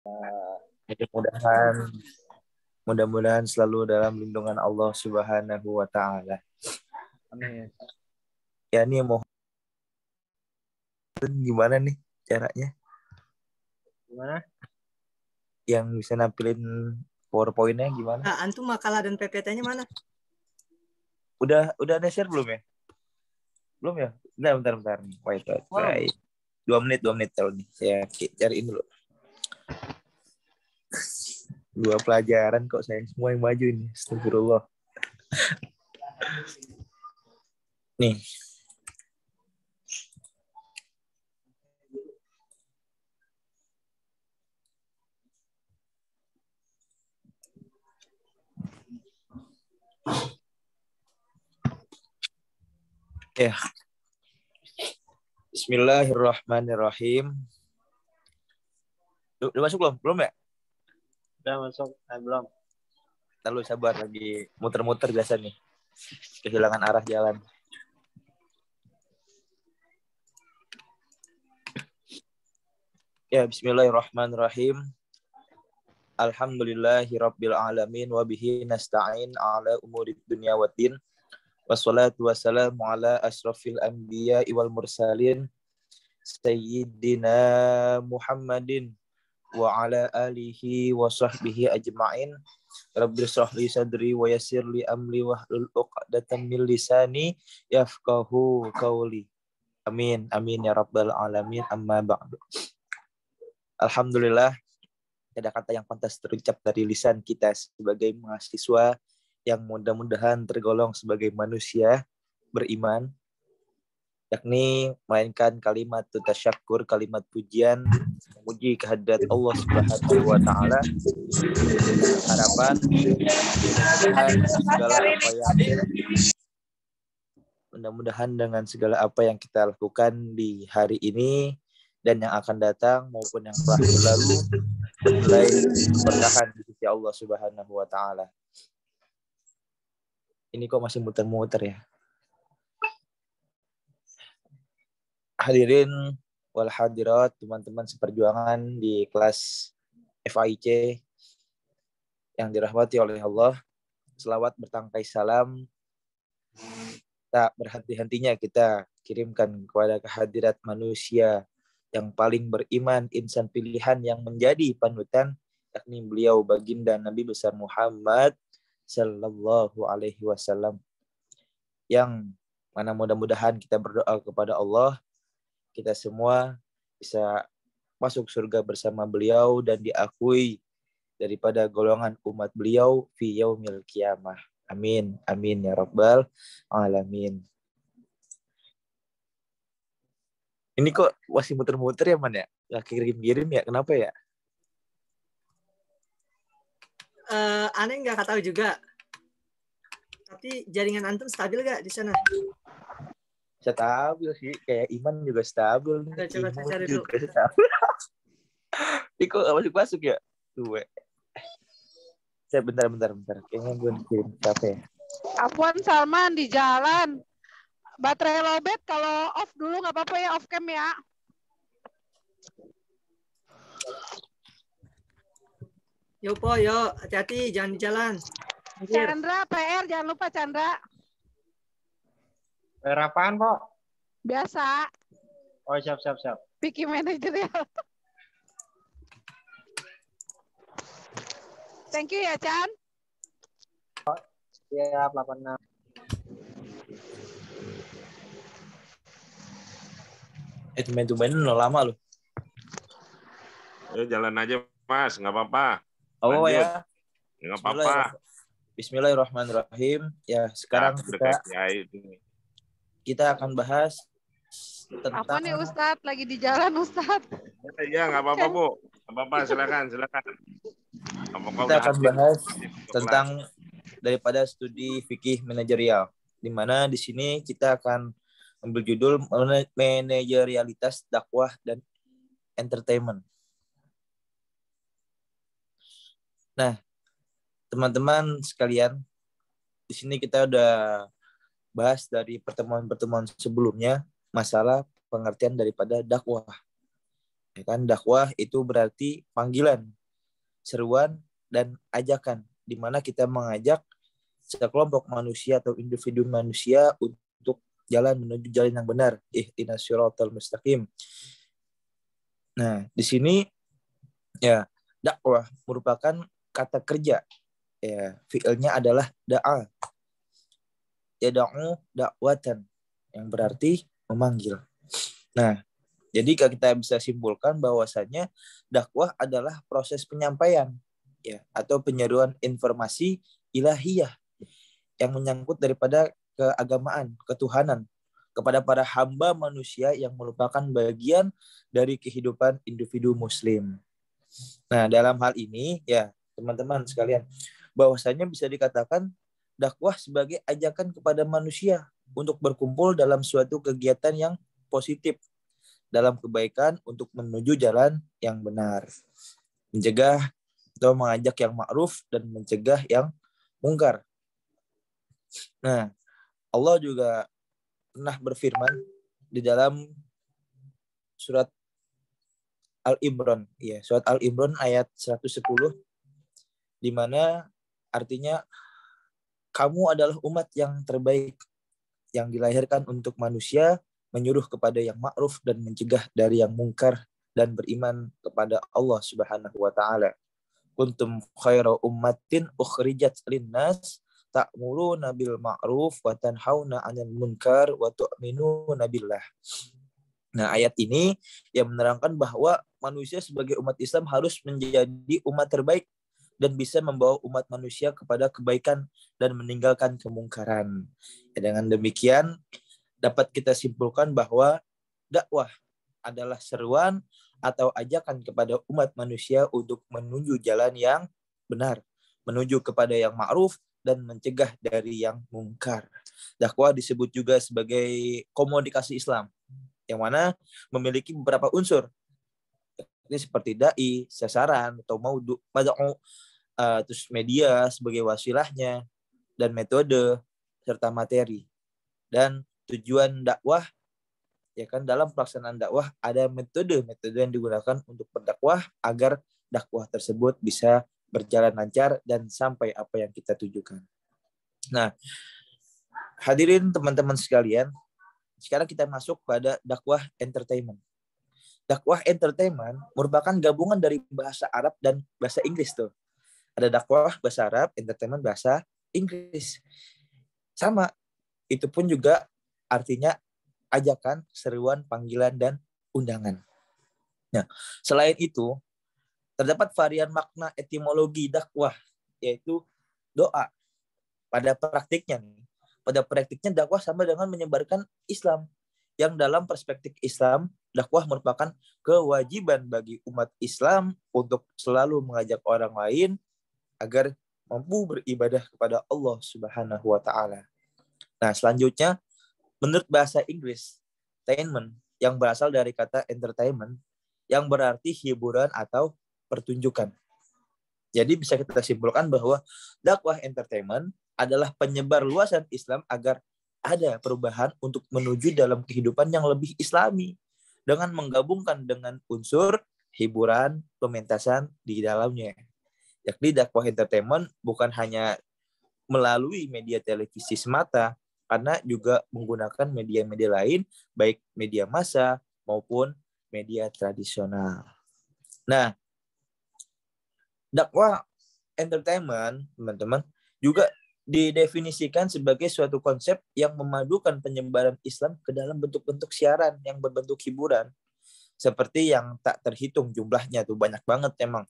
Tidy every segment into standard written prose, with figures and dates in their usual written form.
Mudah-mudahan mudah-mudahan selalu dalam lindungan Allah Subhanahu wa taala. Amin. Ya nih mau gimana nih caranya? Gimana? Yang bisa nampilin PowerPoint-nya gimana? Nah, antum makalah dan PPT-nya mana? Udah ada share belum ya? Belum ya? Bentar nih. Wait. 2 menit tahu nih. Saya cariin dulu. 2 pelajaran kok saya semua yang maju ini. Astagfirullah. Nih. Ya. Bismillahirrahmanirrahim. Udah masuk belum? Belum ya? Udah masuk. Belum. Lalu sabar lagi muter-muter biasa nih. Kehilangan arah jalan. Ya, bismillahirrahmanirrahim. Alhamdulillahirabbil alamin wa bihi nasta'in ala umurid dunya waddin. Wassalatu wassalamu ala asrafil anbiya'i wal mursalin sayyidina Muhammadin wa ala alihi wa sahbihi ajma'in. Rabbi shrah li sadri wa yassir li amri wahlul 'uqdatam min lisani yafqahu qawli. Amin ya rabbal alamin. Amma ba'du. Alhamdulillah, ada kata yang pantas terucap dari lisan kita sebagai mahasiswa yang mudah-mudahan tergolong sebagai manusia beriman, yakni melainkan kalimat tasyakkur, kalimat pujian, memuji kehadirat Allah Subhanahu wa taala. Harapan mudah-mudahan dengan segala apa yang kita lakukan di hari ini dan yang akan datang maupun yang telah berlalu mulai berkahan di sisi Allah Subhanahu wa taala. Ini kok masih muter-muter ya. Hadirin wal hadirat, teman-teman seperjuangan di kelas FAIC yang dirahmati oleh Allah. Selawat bertangkai salam tak berhenti-hentinya kita kirimkan kepada kehadirat manusia yang paling beriman, insan pilihan yang menjadi panutan, yakni beliau baginda Nabi besar Muhammad sallallahu alaihi wasallam, yang mana mudah-mudahan kita berdoa kepada Allah kita semua bisa masuk surga bersama beliau dan diakui daripada golongan umat beliau fi yaumil qiyamah. Amin ya rabbal alamin. Ini kok masih muter-muter ya, Man ya? Gak kirim-kirim ya? Kenapa ya? Aneh nggak tahu juga. Tapi jaringan antum stabil gak di sana? Stabil sih. Kayak Iman juga stabil. Coba cari dulu. Ini kok gak masuk-masuk ya? Tuh, saya bentar. Kayaknya gue kirim siapa ya? Afwan Salman di jalan. Baterai lowbat kalau off dulu nggak apa-apa ya, off cam ya. Yo, hati-hati, jangan di jalan. Chandra, PR, jangan lupa Chandra. PR apaan, Po? Biasa. Oh, siap. Vicky manager ya. Thank you ya, Chan. Siap, 86. Temen-temen udah lama loh. Jalan aja, Mas. Nggak apa-apa. Oh ya. Nggak apa-apa. Bismillahirrahmanirrahim. Ya, sekarang kita akan bahas tentang... Apa nih Ustadz? Lagi di jalan Ustadz. Iya, nggak apa-apa, Bu. Nggak apa-apa, silakan. Kita akan bahas tentang daripada studi fikih manajerial, di mana di sini kita akan ambil judul manajerialitas dakwah dan entertainment. Nah, teman-teman sekalian, di sini kita udah bahas dari pertemuan-pertemuan sebelumnya masalah pengertian daripada dakwah. Ya kan, dakwah itu berarti panggilan, seruan, dan ajakan, di mana kita mengajak sekelompok manusia atau individu manusia untuk jalan menuju jalan yang benar. Ihdinas siratal mustaqim. Nah, di sini ya dakwah merupakan kata kerja. Ya, fiilnya adalah da'a. Yada'u dakwatan, yang berarti memanggil. Nah, jadi kita bisa simpulkan bahwasannya dakwah adalah proses penyampaian ya atau penyeruan informasi ilahiyah yang menyangkut daripada keagamaan, ketuhanan kepada para hamba manusia yang merupakan bagian dari kehidupan individu muslim. Nah, dalam hal ini ya teman-teman sekalian, bahwasanya bisa dikatakan dakwah sebagai ajakan kepada manusia untuk berkumpul dalam suatu kegiatan yang positif dalam kebaikan untuk menuju jalan yang benar, mencegah atau mengajak yang ma'ruf dan mencegah yang mungkar. Nah, Allah juga pernah berfirman di dalam surat Al-Imran, ya, surat Al-Imran ayat 110, di mana artinya kamu adalah umat yang terbaik yang dilahirkan untuk manusia, menyuruh kepada yang ma'ruf dan mencegah dari yang mungkar dan beriman kepada Allah Subhanahu wa taala. Kuntum khaira ummatin ukhrijat linnas ta'muruna bil ma'ruf wa tanhauna 'anil munkar wa tu'minuna billah. Nah, ayat ini yang menerangkan bahwa manusia sebagai umat Islam harus menjadi umat terbaik dan bisa membawa umat manusia kepada kebaikan dan meninggalkan kemungkaran. Ya, dengan demikian dapat kita simpulkan bahwa dakwah adalah seruan atau ajakan kepada umat manusia untuk menuju jalan yang benar, menuju kepada yang ma'ruf dan mencegah dari yang mungkar. Dakwah disebut juga sebagai komunikasi Islam, yang mana memiliki beberapa unsur. Ini seperti dai, sasaran, atau mad'u, terus media sebagai wasilahnya, dan metode, serta materi. Dan tujuan dakwah, ya kan, dalam pelaksanaan dakwah ada metode yang digunakan untuk berdakwah agar dakwah tersebut bisa berjalan lancar dan sampai apa yang kita tujukan. Nah, hadirin teman-teman sekalian, sekarang kita masuk pada dakwah entertainment. Dakwah entertainment merupakan gabungan dari bahasa Arab dan bahasa Inggris tuh. Ada dakwah bahasa Arab, entertainment bahasa Inggris. Sama, itu pun juga artinya ajakan, seruan, panggilan, dan undangan. Nah, selain itu, terdapat varian makna etimologi dakwah, yaitu doa. Pada praktiknya dakwah sama dengan menyebarkan Islam, yang dalam perspektif Islam, dakwah merupakan kewajiban bagi umat Islam untuk selalu mengajak orang lain agar mampu beribadah kepada Allah Subhanahu wa taala. Nah, selanjutnya menurut bahasa Inggris, entertainment yang berasal dari kata entertainment yang berarti hiburan atau pertunjukan. Jadi bisa kita simpulkan bahwa dakwah entertainment adalah penyebar luasan Islam agar ada perubahan untuk menuju dalam kehidupan yang lebih Islami dengan menggabungkan dengan unsur hiburan, pementasan di dalamnya. Yakni dakwah entertainment bukan hanya melalui media televisi semata, karena juga menggunakan media-media lain, baik media massa maupun media tradisional. Nah, dakwah entertainment, teman-teman, juga didefinisikan sebagai suatu konsep yang memadukan penyebaran Islam ke dalam bentuk-bentuk siaran yang berbentuk hiburan. Seperti yang tak terhitung jumlahnya tuh, banyak banget emang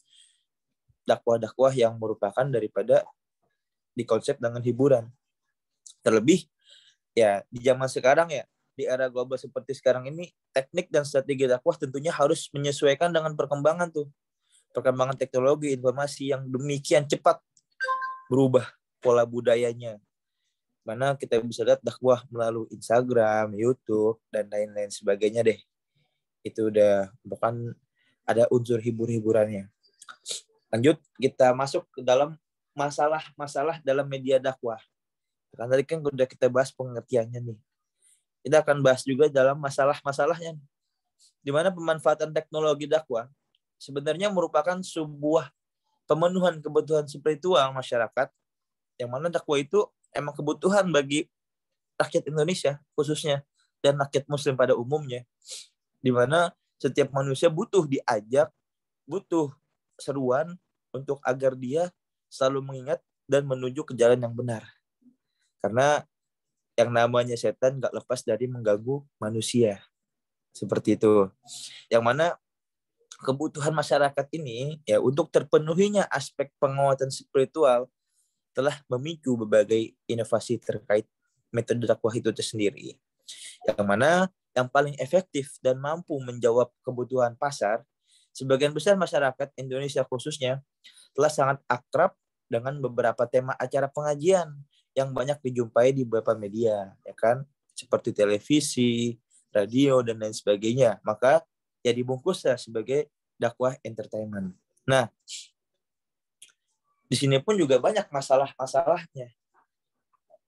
dakwah-dakwah yang merupakan daripada dikonsep dengan hiburan. Terlebih ya di zaman sekarang ya, di era global seperti sekarang ini, teknik dan strategi dakwah tentunya harus menyesuaikan dengan perkembangan teknologi informasi yang demikian cepat berubah pola budayanya. Mana kita bisa lihat dakwah melalui Instagram, YouTube, dan lain-lain sebagainya deh. Itu udah bahkan ada unsur hibur-hiburannya. Lanjut, kita masuk ke dalam masalah-masalah dalam media dakwah. Kan tadi kan udah kita bahas pengertiannya nih. Kita akan bahas juga dalam masalah-masalahnya. di mana pemanfaatan teknologi dakwah sebenarnya merupakan sebuah pemenuhan kebutuhan spiritual masyarakat, yang mana dakwah itu emang kebutuhan bagi rakyat Indonesia khususnya dan rakyat Muslim pada umumnya, di mana setiap manusia butuh diajak, butuh seruan untuk agar dia selalu mengingat dan menuju ke jalan yang benar. Karena yang namanya setan gak lepas dari mengganggu manusia. Seperti itu. Yang mana kebutuhan masyarakat ini ya untuk terpenuhinya aspek penguatan spiritual telah memicu berbagai inovasi terkait metode dakwah itu tersendiri. Yang mana yang paling efektif dan mampu menjawab kebutuhan pasar, sebagian besar masyarakat Indonesia khususnya telah sangat akrab dengan beberapa tema acara pengajian yang banyak dijumpai di beberapa media, ya kan, seperti televisi, radio, dan lain sebagainya. Maka ya dibungkuslah sebagai dakwah entertainment. Nah, di sini pun juga banyak masalah-masalahnya,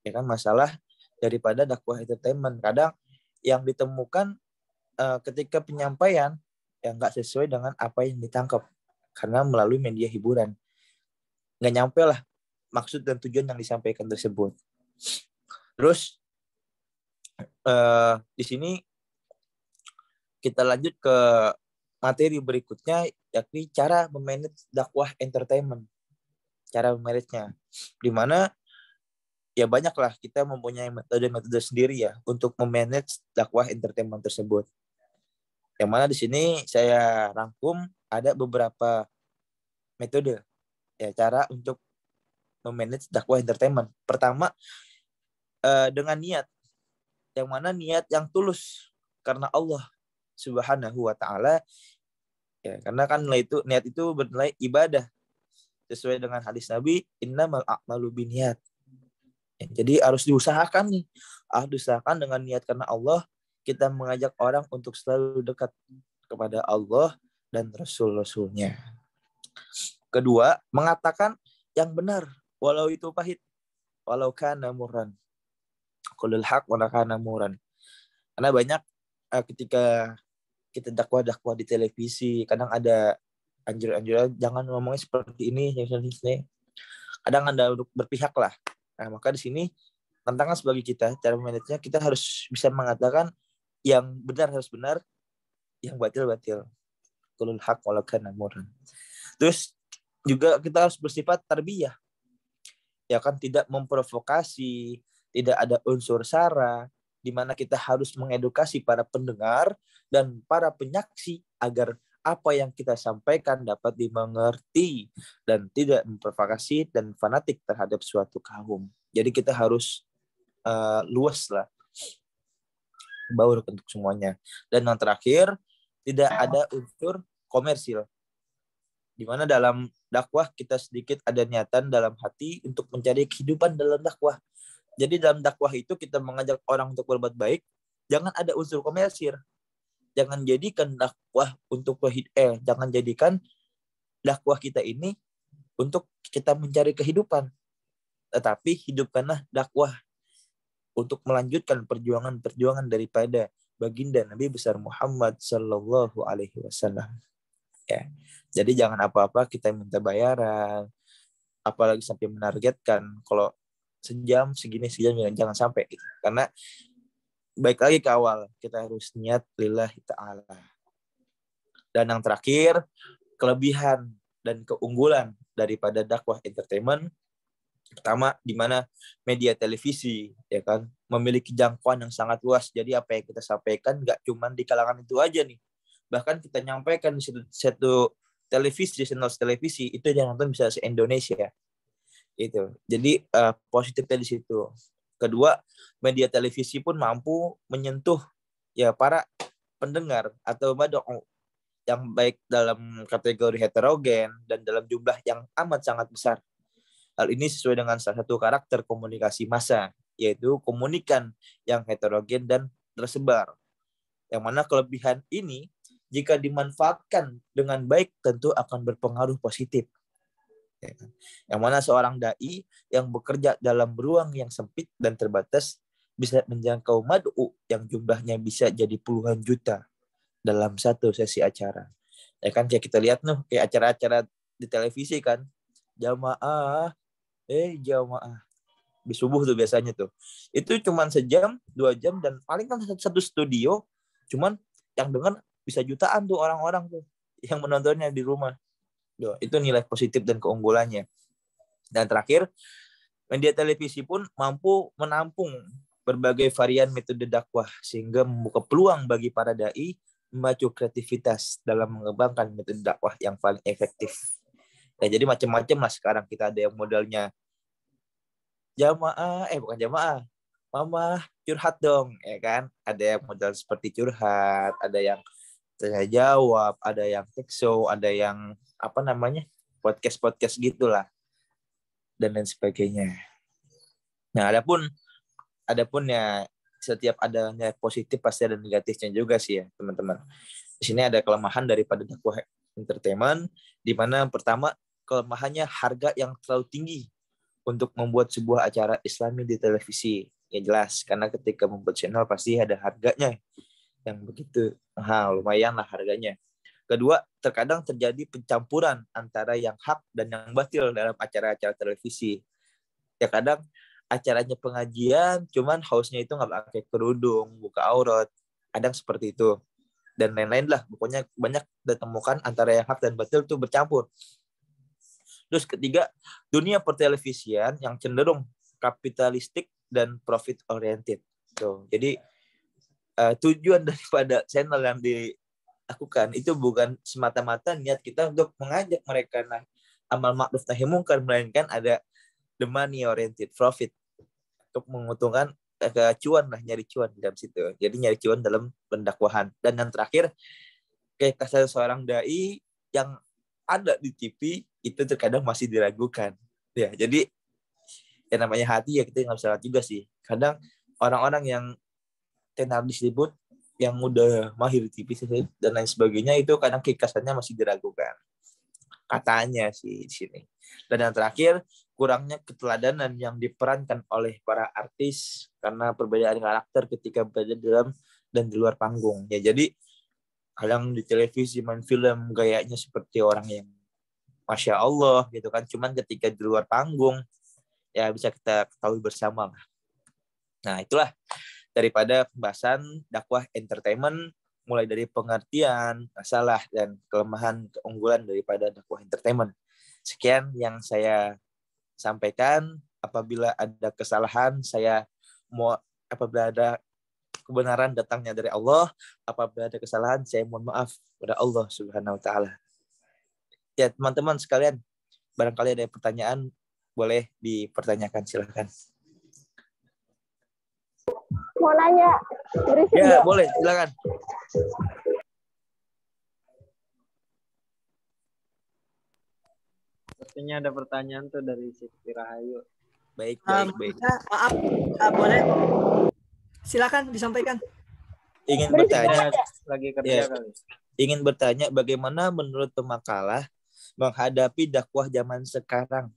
ya kan, masalah daripada dakwah entertainment. Kadang yang ditemukan ketika penyampaian yang nggak sesuai dengan apa yang ditangkap karena melalui media hiburan, nggak nyampe lah maksud dan tujuan yang disampaikan tersebut. Terus di sini kita lanjut ke materi berikutnya, yakni cara memanage dakwah entertainment. Cara memanagenya, di mana ya banyaklah kita mempunyai metode-metode sendiri ya untuk memanage dakwah entertainment tersebut. Yang mana di sini saya rangkum ada beberapa metode ya cara untuk memanage dakwah entertainment. Pertama, dengan niat, yang mana niat yang tulus karena Allah Subhanahu wa taala. Ya, karena kan niat itu bernilai ibadah sesuai dengan hadis Nabi, innamal a'malu binniyat. Ya, jadi harus diusahakan nih. Harus diusahakan dengan niat karena Allah, kita mengajak orang untuk selalu dekat kepada Allah dan Rasul-Rasulnya. Kedua, mengatakan yang benar walau itu pahit, walau kana murran. Qulil haq walau kana murran. Karena banyak ketika kita dakwah di televisi, kadang ada anjuran-anjuran jangan ngomongnya seperti ini. Kadang ada untuk berpihak lah. Nah, maka di sini tantangan sebagai kita, cara memanagenya kita harus bisa mengatakan yang benar harus benar, yang batil batil. Qulil haq walau kana murran. Terus juga kita harus bersifat tarbiyah. Ya kan, tidak memprovokasi, tidak ada unsur sara, di mana kita harus mengedukasi para pendengar dan para penyaksi agar apa yang kita sampaikan dapat dimengerti dan tidak memprovokasi dan fanatik terhadap suatu kaum. Jadi kita harus luas lah, baur untuk semuanya. Dan yang terakhir, tidak ada unsur komersil, di mana dalam dakwah kita sedikit ada niatan dalam hati untuk mencari kehidupan dalam dakwah. Jadi dalam dakwah itu kita mengajak orang untuk berbuat baik, jangan ada unsur komersil. Jangan jadikan dakwah untuk jangan jadikan dakwah kita ini untuk kita mencari kehidupan. Tetapi hidupkanlah dakwah untuk melanjutkan perjuangan-perjuangan daripada baginda Nabi besar Muhammad sallallahu alaihi wasallam. Ya. Jadi jangan apa-apa kita minta bayaran, apalagi sampai menargetkan kalau sejam segini jangan sampai gitu. Karena baik lagi ke awal, kita harus niat lillahi ta'ala. Dan yang terakhir, kelebihan dan keunggulan daripada dakwah entertainment. Pertama, di mana media televisi ya kan memiliki jangkauan yang sangat luas. Jadi apa yang kita sampaikan nggak cuma di kalangan itu aja nih. Bahkan kita nyampaikan di satu televisi, channel televisi itu yang nonton bisa se-Indonesia. Itu. Jadi positifnya di situ. Kedua, media televisi pun mampu menyentuh ya para pendengar atau mad'u yang baik dalam kategori heterogen dan dalam jumlah yang amat sangat besar. Hal ini sesuai dengan salah satu karakter komunikasi massa, yaitu komunikan yang heterogen dan tersebar. Yang mana kelebihan ini jika dimanfaatkan dengan baik tentu akan berpengaruh positif. Yang mana seorang dai yang bekerja dalam ruang yang sempit dan terbatas bisa menjangkau mad'u yang jumlahnya bisa jadi puluhan juta. dalam satu sesi acara. Ya kan kayak kita lihat nih kayak acara-acara di televisi kan, jamaah di subuh tuh biasanya tuh. Itu cuman sejam, 2 jam, dan paling kan satu studio, cuman yang dengar bisa jutaan tuh orang-orang tuh yang menontonnya di rumah. Itu nilai positif dan keunggulannya. Dan terakhir, media televisi pun mampu menampung berbagai varian metode dakwah sehingga membuka peluang bagi para dai memacu kreativitas dalam mengembangkan metode dakwah yang paling efektif. Ya, jadi macam-macam lah sekarang kita ada yang modelnya bukan jamaah, mama curhat dong, ya kan? Ada yang model seperti curhat, ada yang tanya jawab, ada yang talk show, ada yang podcast gitulah, dan lain sebagainya. Nah, adapun ya setiap adanya positif pasti ada negatifnya juga sih ya teman-teman. Di sini ada kelemahan daripada dakwah entertainment, di mana pertama kelemahannya harga yang terlalu tinggi untuk membuat sebuah acara Islami di televisi. Ya jelas, karena ketika membuat channel pasti ada harganya yang begitu mahal, lumayan lah harganya. Kedua, terkadang terjadi pencampuran antara yang hak dan yang batil dalam acara-acara televisi. Ya kadang acaranya pengajian, cuman hostnya itu nggak pakai kerudung, buka aurat, kadang seperti itu. Dan lain-lain lah, pokoknya banyak ditemukan antara yang hak dan batil itu bercampur. Terus ketiga, dunia pertelevisian yang cenderung kapitalistik dan profit oriented. Tuh. Jadi tujuan daripada channel yang dilakukan itu bukan semata-mata niat kita untuk mengajak mereka amal ma'ruf nahi munkar, melainkan ada the money oriented profit, untuk menguntungkan cuan lah, nyari cuan dalam situ. Jadi nyari cuan dalam pendakwahan. Dan yang terakhir, kayak kasar seorang dai yang ada di TV itu terkadang masih diragukan. Ya, jadi yang namanya hati ya kita nggak bisa lihat juga sih. Kadang orang-orang yang tenar disebut yang udah mahir di TV dan lain sebagainya itu kadang kekasannya masih diragukan. Katanya sih di sini. Dan yang terakhir, kurangnya keteladanan yang diperankan oleh para artis karena perbedaan karakter ketika berada di dalam dan di luar panggung. Ya, jadi kadang di televisi main film gayanya seperti orang yang Masya Allah gitu kan. Cuman ketika di luar panggung ya bisa kita ketahui bersama lah. Nah, itulah daripada pembahasan dakwah entertainment, mulai dari pengertian, masalah, dan kelemahan keunggulan daripada dakwah entertainment. Sekian yang saya sampaikan. Apabila ada kesalahan, apabila ada kebenaran datangnya dari Allah, apabila ada kesalahan, saya mohon maaf kepada Allah Subhanahu wa taala. Ya, teman-teman sekalian, barangkali ada pertanyaan, boleh dipertanyakan, silakan. Mau nanya, berisik ya gak? Boleh, silakan. Sepertinya ada pertanyaan tuh dari Siti Rahayu. Baik. Maaf, boleh silakan disampaikan. Ingin Berisik bertanya, Lagi kerja kali. ingin bertanya bagaimana menurut pemakalah menghadapi dakwah zaman sekarang.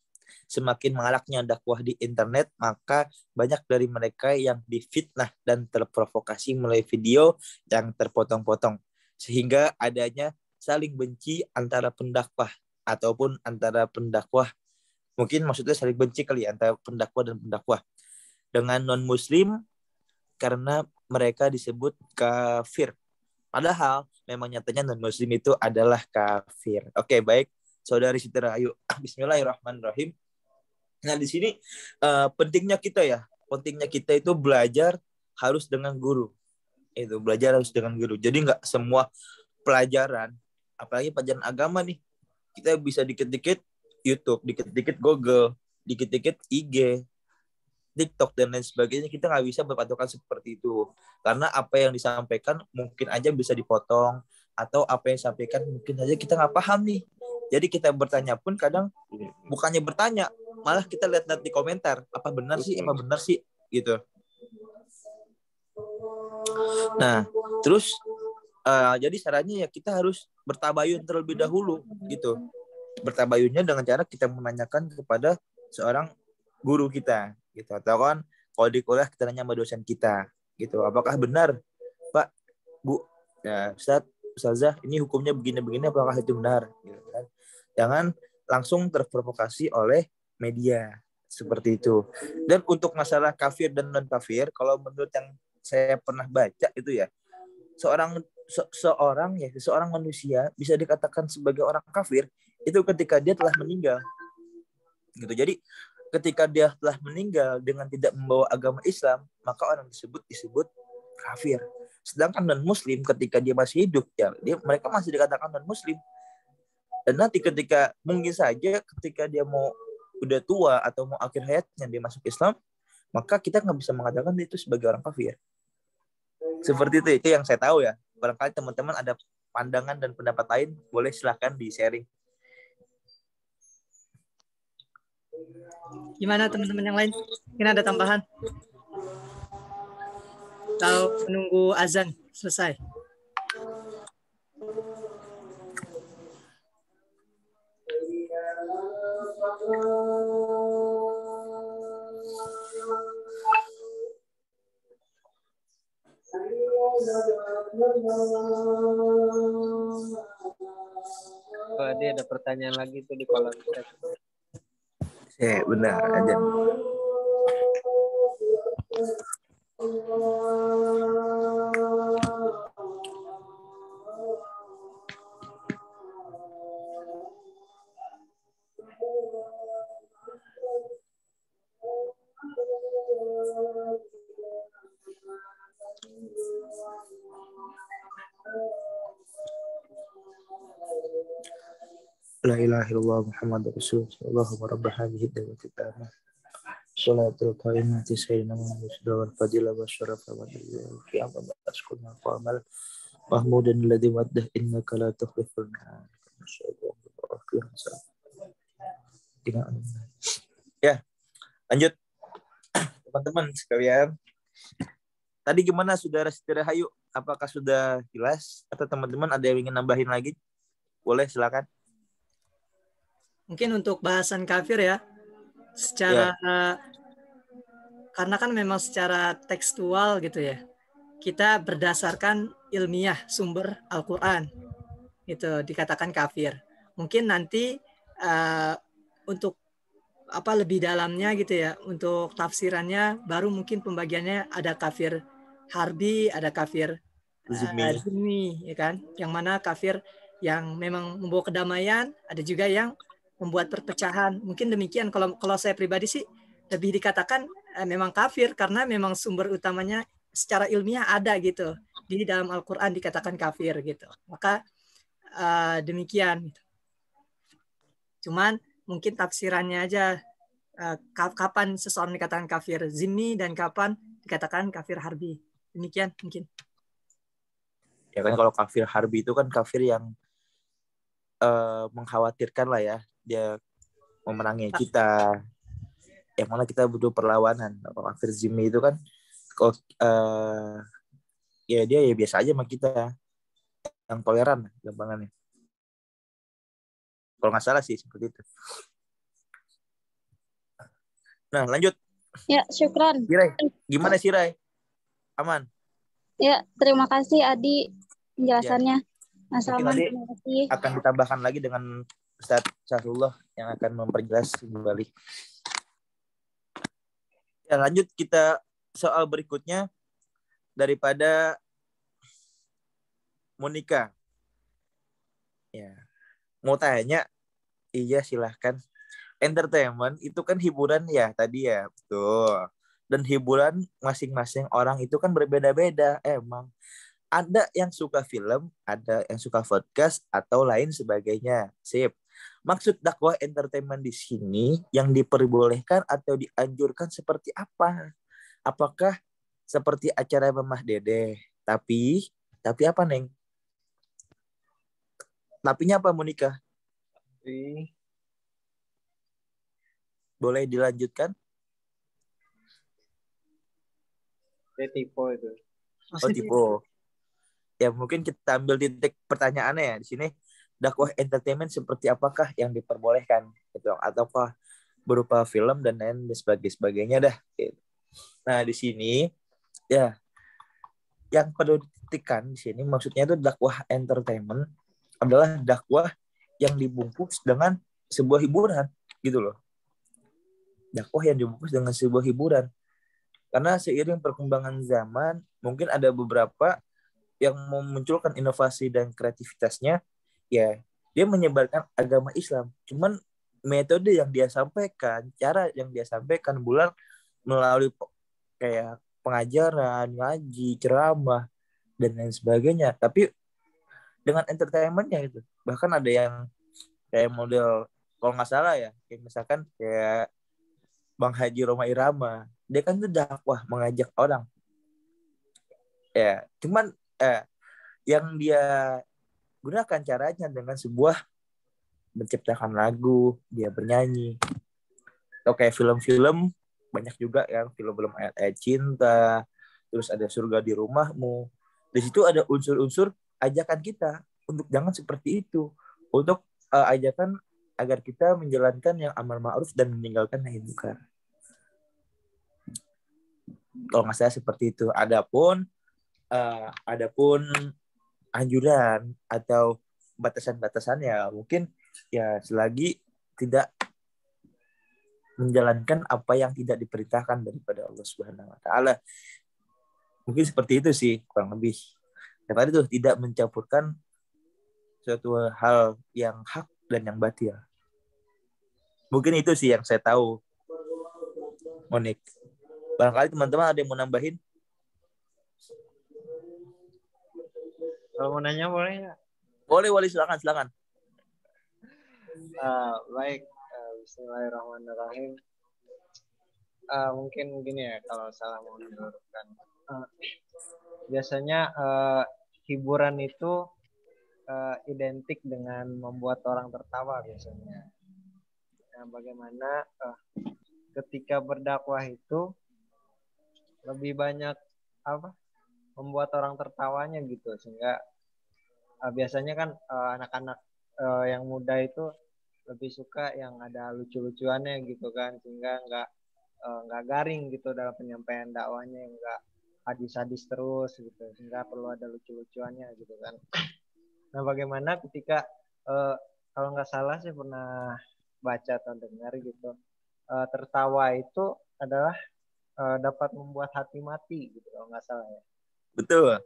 Semakin maraknya dakwah di internet, maka banyak dari mereka yang difitnah dan terprovokasi melalui video yang terpotong-potong, sehingga adanya saling benci antara pendakwah ataupun antara pendakwah. Mungkin maksudnya saling benci kali antara pendakwah dan pendakwah dengan non-muslim karena mereka disebut kafir. Padahal memang nyatanya non-muslim itu adalah kafir. Oke, baik. Saudari Siti Rahayu, bismillahirrahmanirrahim. Nah, di sini pentingnya kita itu belajar harus dengan guru. Belajar harus dengan guru. Jadi nggak semua pelajaran, apalagi pelajaran agama nih, kita bisa dikit-dikit YouTube, dikit-dikit Google, dikit-dikit IG, TikTok, dan lain sebagainya. Kita nggak bisa berpatokan seperti itu. Karena apa yang disampaikan mungkin aja bisa dipotong, atau apa yang disampaikan mungkin aja kita nggak paham nih. Jadi kita bertanya pun kadang bukannya bertanya, malah kita lihat-lihat di komentar, apa benar sih gitu. Nah, terus jadi sarannya ya kita harus bertabayun terlebih dahulu gitu. Bertabayunnya dengan cara kita menanyakan kepada seorang guru kita gitu, atau kan kalau di kuliah kita nanya sama dosen kita gitu, apakah benar Pak, Bu, ya Ustaz, Ustazah, ini hukumnya begini-begini, apakah itu benar? Gitu kan. Jangan langsung terprovokasi oleh media seperti itu. Dan untuk masalah kafir dan non kafir, kalau menurut yang saya pernah baca itu ya, seorang manusia bisa dikatakan sebagai orang kafir itu ketika dia telah meninggal. Gitu. Jadi ketika dia telah meninggal dengan tidak membawa agama Islam, maka orang tersebut disebut kafir. Sedangkan non-muslim ketika dia masih hidup, ya mereka masih dikatakan non-muslim. Dan nanti ketika mungkin saja ketika dia mau udah tua atau mau akhir hayatnya dia masuk Islam, maka kita nggak bisa mengatakan dia itu sebagai orang kafir. Seperti itu yang saya tahu ya. Barangkali teman-teman ada pandangan dan pendapat lain, boleh silahkan di-sharing. Gimana teman-teman yang lain? Mungkin ada tambahan? Atau menunggu azan selesai? Oh, dia ada pertanyaan lagi tuh di kolom chat. Benar aja. La ilaha illallah Muhammad Rasulullah Allahumma rabb hadhihi ad-da'wati at-tammah salatul qaimati sayyidina Muhammad wal fadilah wa syarafa wa qiyamah askunna qamal mahmudan alladhi waddah innaka la tukhliful mi'ad. Ya, lanjut teman-teman sekalian. Tadi gimana saudara-saudara Hayu? Apakah sudah jelas atau teman-teman ada yang ingin nambahin lagi? Boleh, silakan. Mungkin untuk bahasan kafir ya, secara karena kan memang secara tekstual gitu ya, kita berdasarkan ilmiah sumber Al-Quran itu dikatakan kafir. Mungkin nanti untuk lebih dalamnya gitu ya, untuk tafsirannya baru mungkin pembagiannya ada kafir harbi, ada kafir zimmi, ya kan? Yang mana kafir yang memang membawa kedamaian, ada juga yang membuat perpecahan. Mungkin demikian. Kalau saya pribadi sih lebih dikatakan memang kafir karena memang sumber utamanya secara ilmiah ada gitu. Di dalam Al-Quran dikatakan kafir gitu. Maka demikian. Cuman mungkin tafsirannya aja kapan seseorang dikatakan kafir zimmi dan kapan dikatakan kafir harbi. Demikian mungkin. Ya kan kalau kafir harbi itu kan kafir yang mengkhawatirkan lah ya, dia memerangi kita, yang mana kita butuh perlawanan. Kalau kafir zimmi itu kan ya dia ya biasa aja sama kita, yang toleran gampangannya. Kalau nggak salah sih seperti itu. Nah lanjut. Ya, syukran. Sirai, gimana Sirai? Aman? Ya, terima kasih Adi penjelasannya. Mungkin nanti akan ditambahkan lagi dengan Ustaz Syahrullah yang akan memperjelas kembali. Ya, lanjut kita soal berikutnya daripada Monica. Ya, mau tanya, iya silahkan. Entertainment itu kan hiburan ya tadi ya, betul. Dan hiburan masing-masing orang itu kan berbeda-beda emang. Ada yang suka film, ada yang suka podcast, atau lain sebagainya. Sip. Maksud dakwah entertainment di sini yang diperbolehkan atau dianjurkan seperti apa? Apakah seperti acara Mamah Dede? Tapi apa, Neng? Tapinya apa, Monica? Boleh dilanjutkan? Tipe itu. Oh, tipe. Ya mungkin kita ambil titik pertanyaannya ya di sini, dakwah entertainment seperti apakah yang diperbolehkan gitu, ataukah berupa film dan lain sebagainya dah gitu. Nah di sini ya yang perlu ditikan di sini maksudnya itu dakwah entertainment adalah dakwah yang dibungkus dengan sebuah hiburan gitu loh. Dakwah yang dibungkus dengan sebuah hiburan. Karena seiring perkembangan zaman, mungkin ada beberapa yang memunculkan inovasi dan kreativitasnya, ya dia menyebarkan agama Islam. Cuman metode yang dia sampaikan, cara yang dia sampaikan bulan melalui kayak pengajaran, ngaji, ceramah, dan lain sebagainya. Tapi dengan entertainmentnya itu. Bahkan ada yang kayak model, kalau nggak salah ya, kayak misalkan kayak Bang Haji Roma Irama, dia kan tuh dakwah mengajak orang. Ya, cuman yang dia gunakan caranya dengan sebuah menciptakan lagu, dia bernyanyi. Atau kayak film-film, banyak juga yang film-film ayat-ayat cinta, terus ada surga di rumahmu. Di situ ada unsur-unsur ajakan kita untuk jangan seperti itu. Untuk ajakan agar kita menjalankan yang amar ma'ruf dan meninggalkan nahi munkar. Kalau nggak salah seperti itu. Adapun anjuran atau batasan-batasannya mungkin ya selagi tidak menjalankan apa yang tidak diperintahkan daripada Allah Subhanahu wa taala. Mungkin seperti itu sih kurang lebih. Yang tadi tuh tidak mencampurkan suatu hal yang hak dan yang batil. Mungkin itu sih yang saya tahu. Monik. Barangkali teman-teman ada yang mau nambahin? Kalau mau nanya boleh ya? Boleh, silakan. Baik, bismillahirrahmanirrahim. Mungkin gini ya, kalau salah mau menurutkan. Biasanya hiburan itu identik dengan membuat orang tertawa biasanya. Nah, bagaimana ketika berdakwah itu lebih banyak membuat orang tertawanya gitu, sehingga biasanya kan anak-anak yang muda itu lebih suka yang ada lucu-lucuannya gitu kan, sehingga nggak garing gitu dalam penyampaian dakwahnya, nggak hadis-hadis terus gitu, sehingga perlu ada lucu-lucuannya gitu kan. Nah, bagaimana ketika kalau nggak salah sih pernah baca atau dengar gitu, tertawa itu adalah dapat membuat hati mati gitu kalau nggak salah ya. Betul.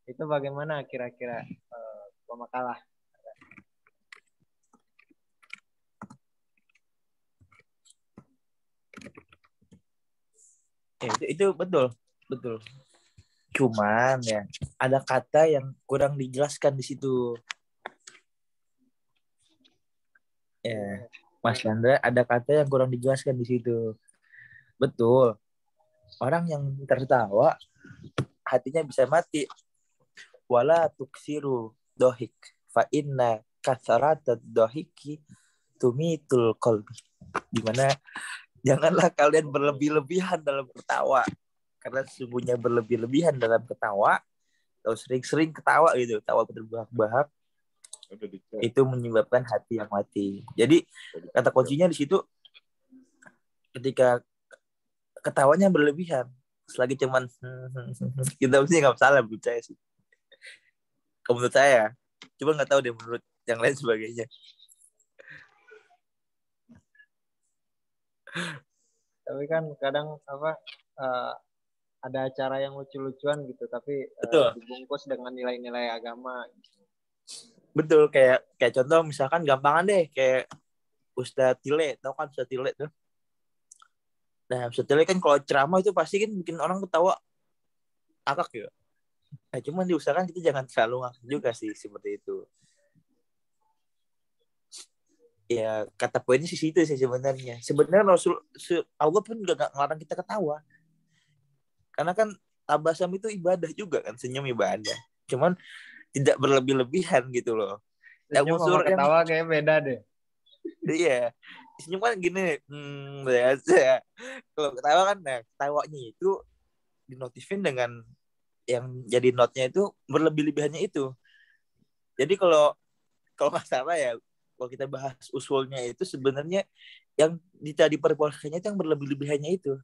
Itu bagaimana kira-kira pemakalah? Itu betul. Cuman ya ada kata yang kurang dijelaskan di situ. Ya, Mas Chandra, ada kata yang kurang dijelaskan di situ. Betul. Orang yang tertawa hatinya bisa mati. Wala tuksiru dohik fa inna kasaratat dohiki tumitul qalbi. Dimana janganlah kalian berlebih-lebihan dalam ketawa, karena sesungguhnya berlebih-lebihan dalam ketawa atau sering-sering ketawa gitu, tawa terbahak-bahak, itu menyebabkan hati yang mati. Jadi kata kuncinya di situ, ketika ketawanya berlebihan, selagi cuman kita mesti nggak salah menurut saya sih. Menurut saya, cuma nggak tahu deh menurut yang lain sebagainya. Tapi kan kadang ada acara yang lucu-lucuan gitu, tapi dibungkus dengan nilai-nilai agama. Betul, kayak contoh misalkan gampangan deh, kayak Ustadz Tile, tau kan Ustadz Tile tuh? Nah, Ustadz Tile kan kalau ceramah itu pasti kan bikin orang ketawa akak ya. Nah, cuman diusahakan kita jangan terlalu ngakak juga sih, seperti itu. Ya, kata poinnya sih situ sih sebenarnya. Sebenarnya Allah pun juga nggak ngelarang kita ketawa. Karena kan tabasam itu ibadah juga kan, senyum ibadah. Cuman tidak berlebih-lebihan gitu loh. Senyum sama ketawa kayak beda deh. Iya. Senyum kan gini, biasa. Kalau ketawa kan, nah, ketawanya itu dinotifin dengan yang jadi notnya itu berlebih-lebihannya itu. Jadi kalau nggak salah ya, kalau kita bahas usulnya itu sebenarnya yang tidak diperbolehkannya itu yang berlebih-lebihannya itu.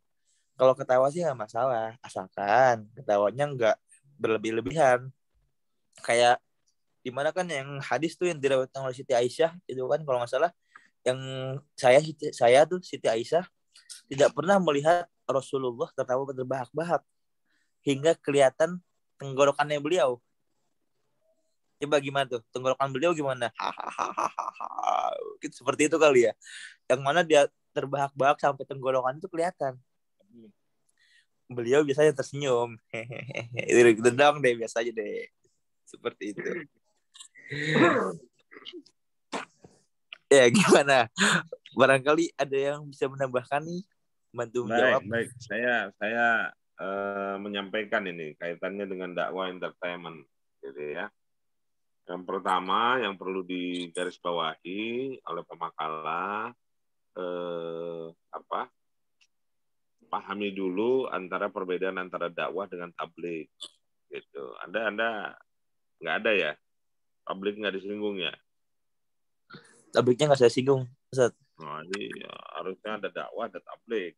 Kalau ketawa sih nggak masalah, asalkan ketawanya nggak berlebih-lebihan. Kayak dimana kan yang hadis tuh yang diriwayatkan oleh Siti Aisyah itu kan kalau nggak salah, yang saya tuh Siti Aisyah tidak pernah melihat Rasulullah tertawa terbahak-bahak hingga kelihatan tenggorokannya beliau. Coba gimana tuh? Tenggorokan beliau gimana? Hahaha. Seperti itu kali ya. Yang mana dia terbahak-bahak sampai tenggorokan itu kelihatan. Beliau biasanya tersenyum. Hehehe. Dendang deh biasanya deh. Seperti itu. Ya gimana? Barangkali ada yang bisa menambahkan nih, bantu menjawab. Baik. Saya menyampaikan ini kaitannya dengan dakwah entertainment, gitu ya. Yang pertama yang perlu digarisbawahi oleh pemakalah, pahami dulu antara perbedaan antara dakwah dengan tabligh, gitu. Anda nggak ada ya, tabligh nggak disinggung ya. Tablighnya nggak saya singgung, Ustaz. Nah, ini ya, harusnya ada dakwah, ada tabligh,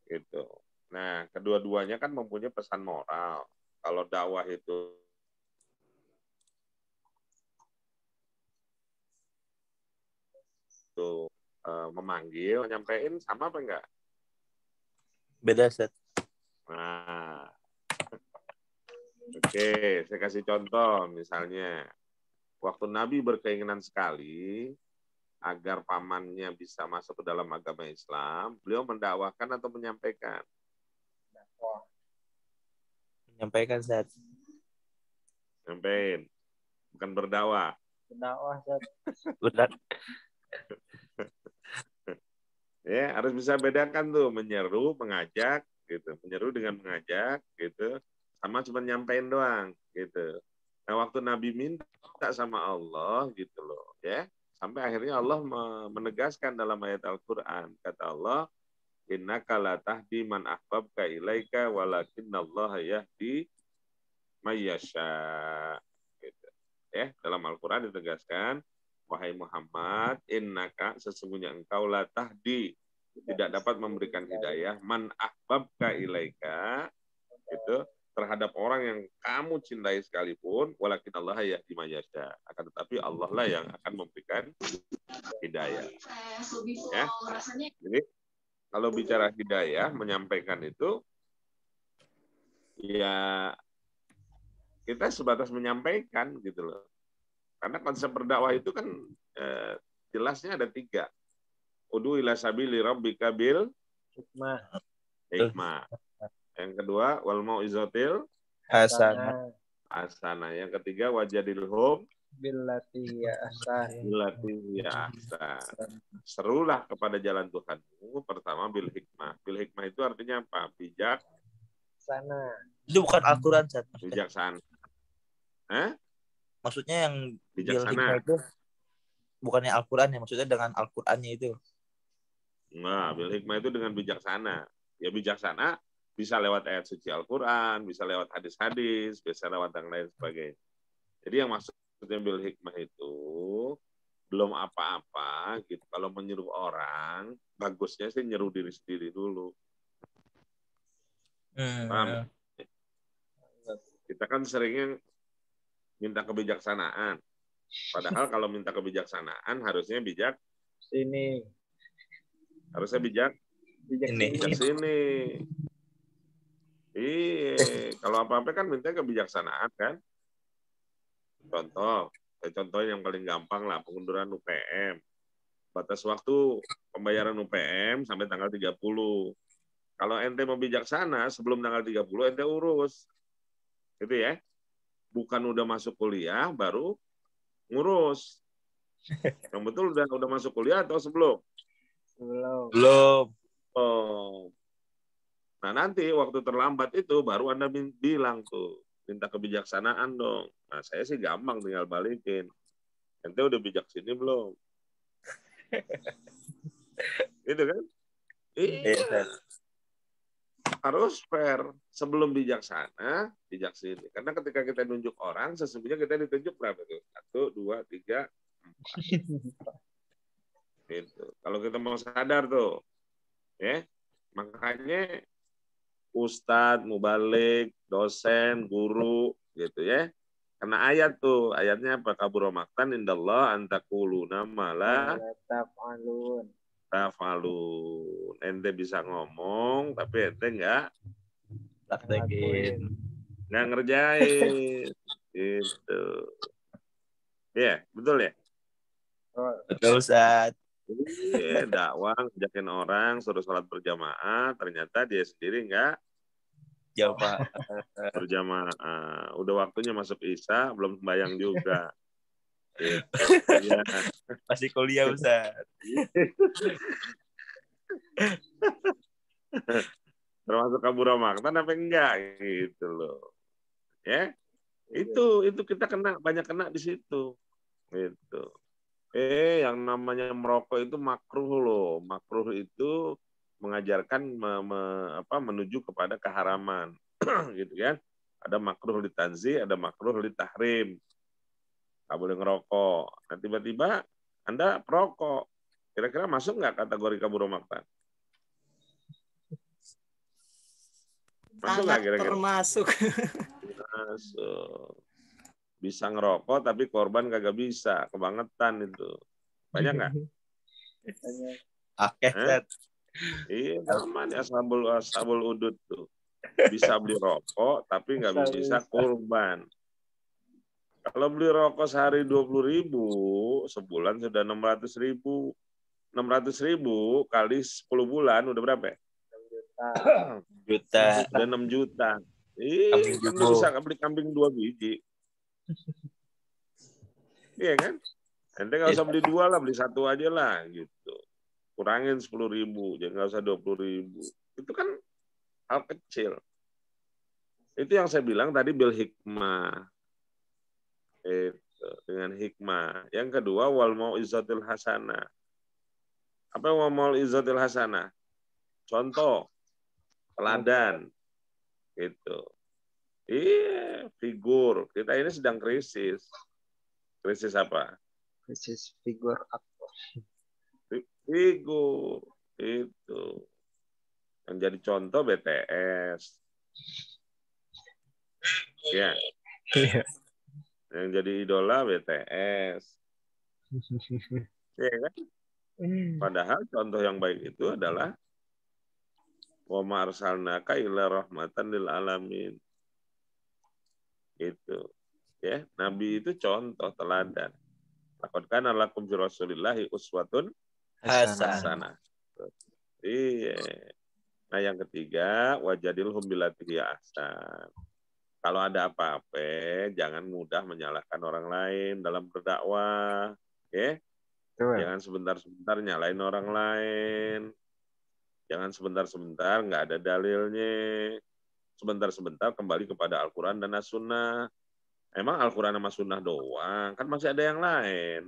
gitu. Nah, kedua-duanya kan mempunyai pesan moral. Kalau dakwah itu memanggil, nyampein sama apa enggak? Beda, Ustaz. Nah, oke, saya kasih contoh. Misalnya, waktu Nabi berkeinginan sekali agar pamannya bisa masuk ke dalam agama Islam, beliau mendakwahkan atau menyampaikan? Menyampaikan, Ustaz. Nyampein, bukan berdakwah. Berdakwah, Ustaz. Benar. Ya, harus bisa bedakan tuh menyeru, mengajak, gitu. Menyeru dengan mengajak, gitu. Sama cuma nyampein doang, gitu. Nah, waktu Nabi minta sama Allah, gitu loh, ya. Sampai akhirnya Allah menegaskan dalam ayat Al-Qur'an, kata Allah, innaka la tahdi man ahbabka ilaika walakinnallaha yahdi may yasha. Gitu. Ya, dalam Al-Qur'an ditegaskan, wahai Muhammad, innaka sesungguhnya engkau la tahdi, tidak dapat memberikan hidayah man ahbabka ilaika, itu terhadap orang yang kamu cintai sekalipun, walakin Allah yahdi may yasha, akan tetapi Allah lah yang akan memberikan hidayah. Ya. Jadi kalau bicara hidayah, menyampaikan itu ya kita sebatas menyampaikan gitu loh. Karena konsep berdakwah itu kan jelasnya ada 3. Udu ila sabili rabbika bil hikmah. Yang kedua, wal mau'izatil Hasanah. hasanah. Yang ketiga, wajadilhum Billati ya ahsan. Serulah kepada jalan Tuhanmu. Pertama, bil hikmah. Bil hikmah itu artinya apa? Bijak. Sana. Itu bukan Al-Quran, Ustaz. Bijaksana. Maksudnya yang bil Bijaksana. hikmah itu bukannya Al-Quran ya, maksudnya dengan Al-Qurannya itu. Nah, bil hikmah itu dengan bijaksana. Ya bijaksana bisa lewat ayat suci Al-Quran, bisa lewat hadis-hadis, bisa lewat yang lain sebagainya. Jadi yang maksudnya bil hikmah itu belum apa-apa gitu. Kalau menyuruh orang, bagusnya sih nyeru diri sendiri dulu. Paham? Kita kan seringnya minta kebijaksanaan. Padahal kalau minta kebijaksanaan harusnya bijak Sini. harusnya bijak sini. Iya, kalau apa-apa kan minta kebijaksanaan kan. Contoh yang paling gampang lah, pengunduran UPM. Batas waktu pembayaran UPM sampai tanggal 30. Kalau ente mau bijaksana, sebelum tanggal 30 ente urus. Gitu ya. Bukan udah masuk kuliah baru ngurus. Yang betul udah masuk kuliah atau sebelum? Belum. Oh. Nah, nanti waktu terlambat itu baru Anda bilang tuh, minta kebijaksanaan dong. Nah, saya sih gampang tinggal balikin. Ente udah bijak sini belum? Gitu kan? Iya. Harus fair. Sebelum bijaksana, bijak sini. Karena ketika kita nunjuk orang, sesungguhnya kita ditunjuk berapa tuh? 1, 2, 3, 4. Gitu. Kalau kita mau sadar tuh, ya, makanya ustadz, mubalik, dosen, guru, gitu ya. Karena ayat tuh, ayatnya apa? Kabura maqtan indallah antakuluna mala Taf'alun. tafalun. Ente bisa ngomong, tapi ente nggak Praktekin. ngerjain. Gitu. Ya, betul ya? Betul, Ustaz. Jadi dakwah, ngajakin orang, suruh sholat berjamaah, ternyata dia sendiri nggak Jawab. berjamaah. Udah waktunya masuk isya, belum sembahyang juga. Gitu. Ya. Masih kuliah, Ustaz. Termasuk kabura maqtan apa enggak gitu loh. Ya. Itu kita banyak kena di situ. Gitu. Yang namanya merokok itu makruh loh. Makruh itu mengajarkan menuju kepada keharaman. Gitu kan. Ada makruh li tanzi, ada makruh li tahrim. Nggak boleh ngerokok. Nah tiba-tiba Anda perokok. Kira-kira masuk nggak kategori kabura maqtan? Masuk nggak Sangat kira-kira? termasuk. Masuk. Bisa ngerokok tapi korban kagak bisa, kebangetan itu. Banyak nggak? Oke, Ustaz. Iya, aman ya ashabul udud tuh. Bisa beli rokok tapi nggak bisa kurban. Kalau beli rokok sehari 20.000, sebulan sudah 600.000. 600.000 kali 10 bulan udah berapa ya? Juta. Udah 6 juta. Kambing Kan jumbo. bisa beli kambing 2 biji. Iya kan? Ente nggak usah beli 2 lah, beli 1 aja lah gitu. Kurangin 10.000, jangan nggak usah 20.000. Itu kan hal kecil. Itu yang saya bilang tadi bil hikmah. Itu, dengan hikmah. Yang kedua wal mau'izatil hasanah. Apa wal mau'izatil hasanah? Contoh, teladan. Gitu. Iya, figur. Kita ini sedang krisis. Krisis apa? Krisis figur aktor. Figur. Itu. Yang jadi contoh BTS. Ya. Yang jadi idola BTS. Ya kan? Padahal contoh yang baik itu adalah wa ma arsalnaka illa rahmatan lil alamin. Itu. Ya, Nabi itu contoh teladan. Laqad kana lakum fi Rasulillahi uswatun hasanah. Iya. Nah, yang ketiga, wajadilhum billati hiya ahsan. Kalau ada apa-apa, jangan mudah menyalahkan orang lain dalam berdakwah, ya. Jangan sebentar-sebentar nyalain orang lain. Jangan sebentar-sebentar nggak ada dalilnya. Sebentar-sebentar kembali kepada Al-Quran dan As-Sunnah. Emang Al-Quran sama Sunnah doang, kan masih ada yang lain.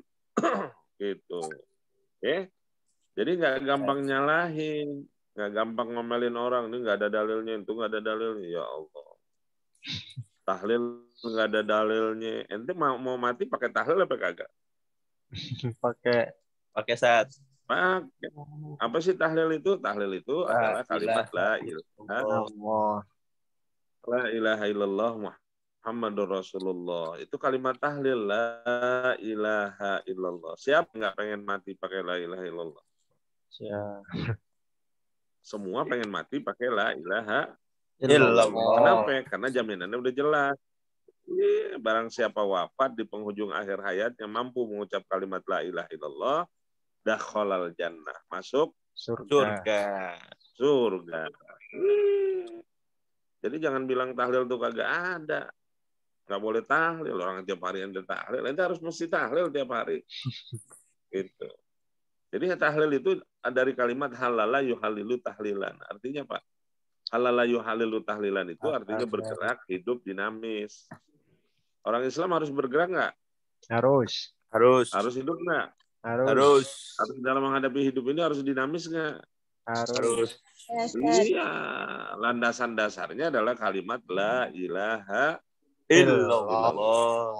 Gitu. Ya. Jadi nggak gampang nyalahin, nggak gampang ngomelin orang, ini nggak ada dalilnya, itu nggak ada dalilnya. Ya Allah. Tahlil nggak ada dalilnya. Ente mau mati pakai tahlil apa kagak? Pakai saat. Pakai. Apa sih tahlil itu? Tahlil itu adalah kalimat la ilaha illallah Muhammadur Rasulullah. Itu kalimat tahlil la ilaha illallah. Siapa nggak pengen mati pakai la ilaha illallah? Semua pengen mati pakai la ilaha illallah. Kenapa? Karena jaminannya udah jelas. Barang siapa wafat di penghujung akhir hayatnya mampu mengucap kalimat la ilaha illallah, dakhalal jannah, masuk surga. Jadi jangan bilang tahlil itu kagak ada. Nggak boleh tahlil. Orang tiap hari ada tahlil. Ente harus mesti tahlil tiap hari. Gitu. Jadi tahlil itu dari kalimat halala yuhalilu tahlilan. Artinya Pak, halala yuhalilu tahlilan itu artinya bergerak, hidup, dinamis. Orang Islam harus bergerak nggak? Harus. Harus hidup nggak? Harus. Dalam menghadapi hidup ini harus dinamis nggak? Harus. Iya. Landasan dasarnya adalah kalimat la ilaha illallah.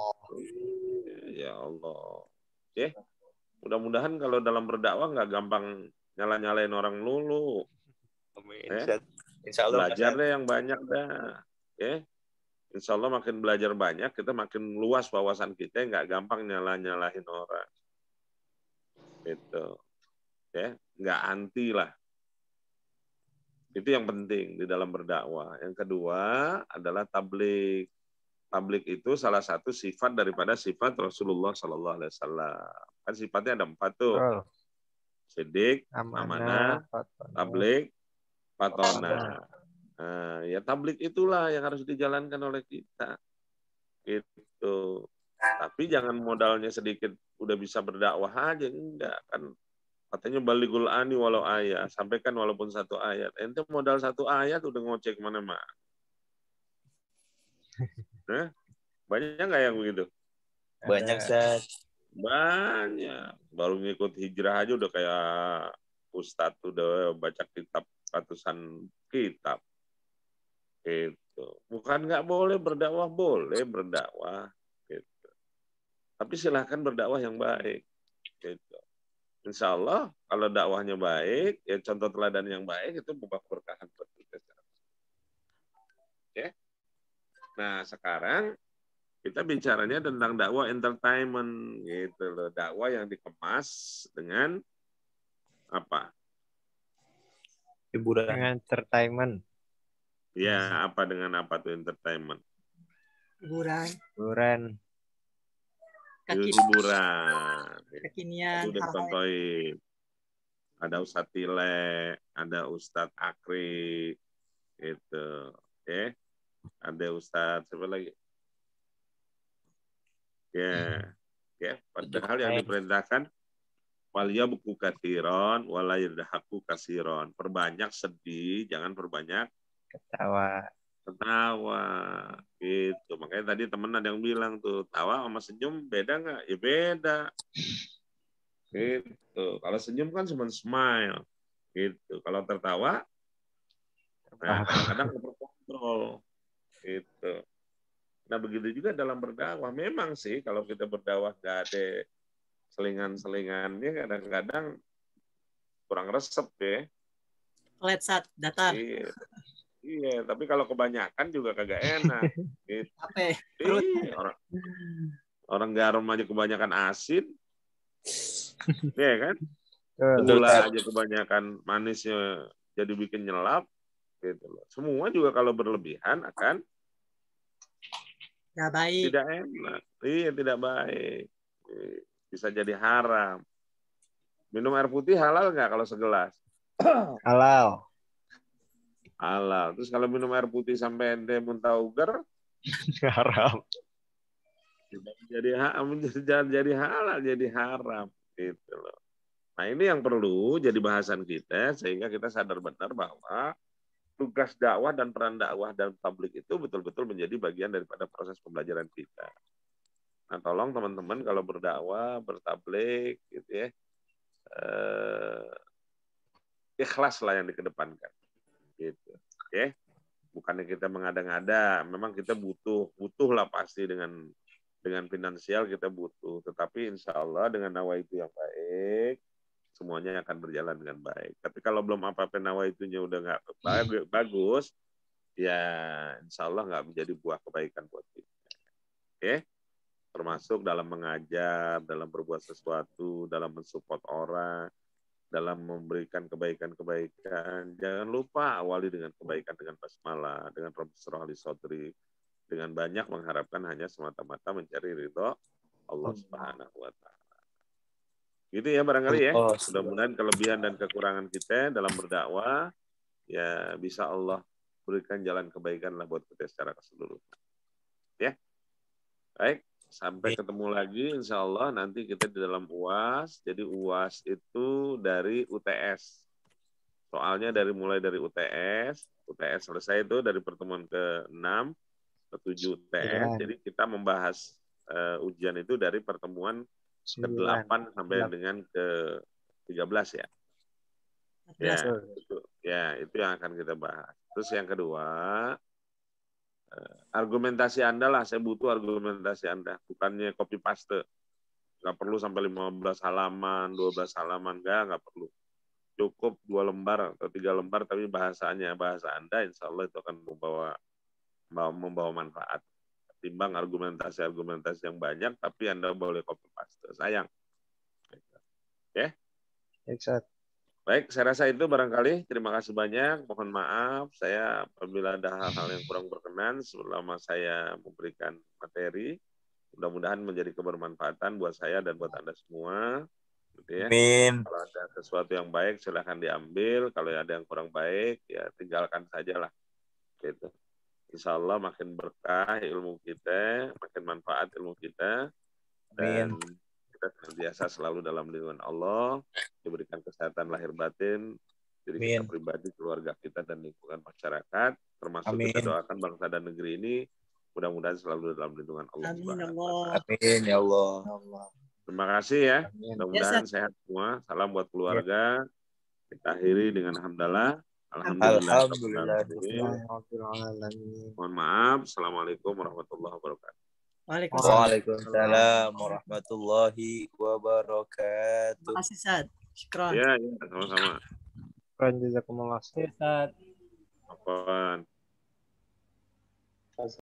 Ya Allah. Oke. Mudah-mudahan kalau dalam berdakwah nggak gampang nyala-nyalain orang lulu. Amin. Insya Allah Belajar deh yang banyak dah. Ya. Insya Allah makin belajar banyak, kita makin luas wawasan kita, nggak gampang nyalahin orang. Gitu. Ya, nggak anti lah. Itu yang penting di dalam berdakwah. Yang kedua adalah tabligh. Tabligh itu salah satu sifat daripada sifat Rasulullah Sallallahu Alaihi Wasallam. Kan sifatnya ada 4 tuh. Betul. Sidik, Amanah, amanah, fatona. tabligh, fatona. Nah, ya tabligh itulah yang harus dijalankan oleh kita. Gitu. Tapi jangan modalnya sedikit udah bisa berdakwah aja, enggak kan. Katanya baligul ani walau ayat, sampaikan walaupun 1 ayat. Ente modal 1 ayat udah ngoceh kemana-mana. Nah, banyak nggak yang begitu? Banyak, Ustaz. Banyak. Baru ngikut hijrah aja udah kayak ustadz, udah baca kitab ratusan kitab. Gitu. Bukan nggak boleh berdakwah, boleh berdakwah. Gitu. Tapi silahkan berdakwah yang baik. Gitu. Insya Allah kalau dakwahnya baik, ya contoh teladan yang baik itu membawa keberkahan buat kita. Oke. Nah sekarang kita bicaranya tentang dakwah entertainment, gitu loh. Dakwah yang dikemas dengan apa? Hiburan. Dengan entertainment. Ya, apa dengan apa tuh entertainment? Hiburan. Hiburan. Kekinian, Itu udah contohin. Ada Ustadz Tile, ada Ustadz Akri, gitu. Oke. Ada Ustadz siapa lagi? Ya. Ya, padahal yang diperintahkan walia buku kasiron, walayadahaku kasiron. Perbanyak sedih, jangan perbanyak Ketawa. Gitu. Makanya tadi temen ada yang bilang tuh, tawa sama senyum beda nggak? Ya beda. Gitu. Kalau senyum kan cuma smile. Gitu. Kalau tertawa, nah kadang-kadang terkontrol. Gitu. Nah begitu juga dalam berdakwah. Memang sih kalau kita berdakwah nggak ada selingan-selingannya, kadang-kadang kurang resep ya. Let saat datar. Iya, tapi kalau kebanyakan juga kagak enak. Gitu. Perut. Orang garam aja kebanyakan asin. Iya kan? Betul. Gula aja kebanyakan manisnya jadi bikin nyelap. Gitu loh. Semua juga kalau berlebihan akan Gak baik. tidak enak. Iya, tidak baik. Bisa jadi haram. Minum air putih halal nggak kalau segelas? Halal. Halal. Terus kalau minum air putih sampai ente muntah ugar, Haram. jadi halal, jadi haram. Gitu loh. Nah ini yang perlu jadi bahasan kita sehingga kita sadar benar bahwa tugas dakwah dan peran dakwah dan tabligh itu betul-betul menjadi bagian daripada proses pembelajaran kita. Nah tolong teman-teman kalau berdakwah, bertabligh, gitu ya, ikhlas lah yang dikedepankan. Gitu. Oke. Bukannya kita mengada-ngada, memang kita butuh lah pasti dengan finansial kita butuh, tetapi insya Allah dengan nawaitu yang baik semuanya akan berjalan dengan baik. Tapi kalau belum apa-apa nawaitunya udah nggak bagus, ya insya Allah nggak menjadi buah kebaikan buat kita. Oke? Termasuk dalam mengajar, dalam berbuat sesuatu, dalam mensupport orang, dalam memberikan kebaikan-kebaikan. Jangan lupa awali dengan kebaikan, dengan basmalah, dengan Rabbi Shrah li Sadri, dengan banyak mengharapkan hanya semata-mata mencari ridho Allah Subhanahu wa Ta'ala. Gitu ya barangkali ya. Mudah-mudahan kelebihan dan kekurangan kita dalam berdakwah ya bisa Allah berikan jalan kebaikan lah buat kita secara keseluruhan. Ya. Baik. Sampai ketemu lagi insya Allah nanti kita di dalam UAS. Jadi UAS itu dari UTS. Soalnya mulai dari UTS selesai itu dari pertemuan ke-6 ke-7 UTS. Jadi kita membahas ujian itu dari pertemuan ke-8 sampai dengan ke-13 ya. Ya, itu yang akan kita bahas. Terus yang kedua, argumentasi Anda lah, saya butuh argumentasi Anda, bukannya copy paste. Nggak perlu sampai 15 halaman, 12 halaman, nggak perlu. cukup 2 lembar atau 3 lembar, tapi bahasa Anda insya Allah itu akan membawa manfaat. Timbang argumentasi yang banyak, tapi Anda boleh copy paste. Sayang. Oke? Baik, saya rasa itu barangkali. Terima kasih banyak. Mohon maaf, saya apabila ada hal-hal yang kurang berkenan selama saya memberikan materi. Mudah-mudahan menjadi kebermanfaatan buat saya dan buat Anda semua. Gitu ya. Amin. Kalau ada sesuatu yang baik, silahkan diambil. Kalau ada yang kurang baik, ya tinggalkan sajalah. Gitu. Insya Allah makin berkah ilmu kita, makin manfaat ilmu kita, dan kita senantiasa selalu dalam lindungan Allah, diberikan kesehatan lahir batin, diri kita pribadi, keluarga kita, dan lingkungan masyarakat, termasuk kita doakan bangsa dan negeri ini, mudah-mudahan selalu dalam lindungan Allah. Amin ya Allah. Terima kasih ya, mudah-mudahan sehat semua. Salam buat keluarga. Kita akhiri dengan hamdalah. Alhamdulillah. Mohon maaf. Assalamualaikum warahmatullahi wabarakatuh. Waalaikumsalam warahmatullahi wabarakatuh. Terima kasih, Ustaz. Syukran. Ya, sama-sama. Jazakumullah. Ustaz. Apaan?